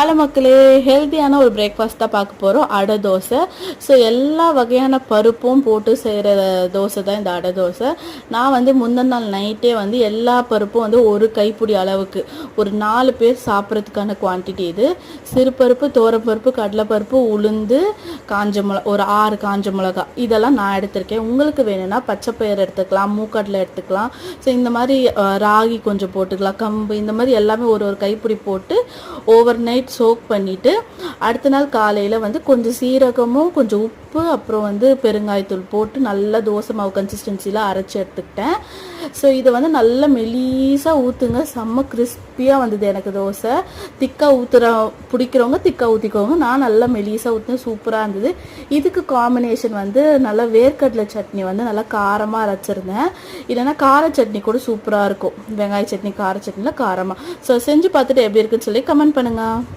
Hello மக்களே, ஹெல்த்தியான ஒரு பிரேக்ஃபாஸ்ட் தான் பார்க்க போகிறோம். அடை தோசை. ஸோ எல்லா வகையான பருப்பும் போட்டு செய்கிற தோசை தான் இந்த அடை தோசை. நான் வந்து முந்தின நாள் நைட்டே வந்து எல்லா பருப்பும் வந்து ஒரு கைப்பிடி அளவுக்கு ஒரு 4 பேர் சாப்பிட்றதுக்கான குவான்டிட்டி இது. சிறுபருப்பு, தோரப்பருப்பு, கடலைப்பருப்பு, உளுந்து, காஞ்ச மிளகா, ஒரு 6 காஞ்ச மிளகா, இதெல்லாம் நான் எடுத்திருக்கேன். உங்களுக்கு வேணும்னா பச்சை பயிர் எடுத்துக்கலாம், மூக்கடலை எடுத்துக்கலாம். ஸோ இந்த மாதிரி ராகி கொஞ்சம் போட்டுக்கலாம், கம்பு, இந்த மாதிரி எல்லாமே ஒரு ஒரு கைப்பிடி போட்டு ஓவர் நைட் சோக் பண்ணிவிட்டு அடுத்த நாள் காலையில் வந்து கொஞ்சம் சீரகமும் கொஞ்சம் உப்பு அப்புறம் வந்து பெருங்காயத்தூள் போட்டு நல்லா தோசை மாவு கன்சிஸ்டன்சியில் அரைச்சி எடுத்துக்கிட்டேன். ஸோ இதை வந்து நல்லா மெலீஸாக ஊற்றுங்க. செம்ம கிறிஸ்பியாக வந்தது எனக்கு தோசை. திக்காக பிடிக்கிறவங்க திக்காக ஊற்றிக்கோங்க. நான் நல்லா மெலீஸாக ஊற்றினேன், சூப்பராக இருந்தது. இதுக்கு காம்பினேஷன் வந்து நல்லா வேர்க்கடலை சட்னி வந்து நல்லா காரமாக அரைச்சிருந்தேன். இல்லைன்னா கார சட்னி கூட சூப்பராக இருக்கும். வெங்காய சட்னி, கார சட்னியில் காரமாக. ஸோ செஞ்சு பார்த்துட்டு எப்படி இருக்குன்னு சொல்லி கமெண்ட் பண்ணுங்கள்.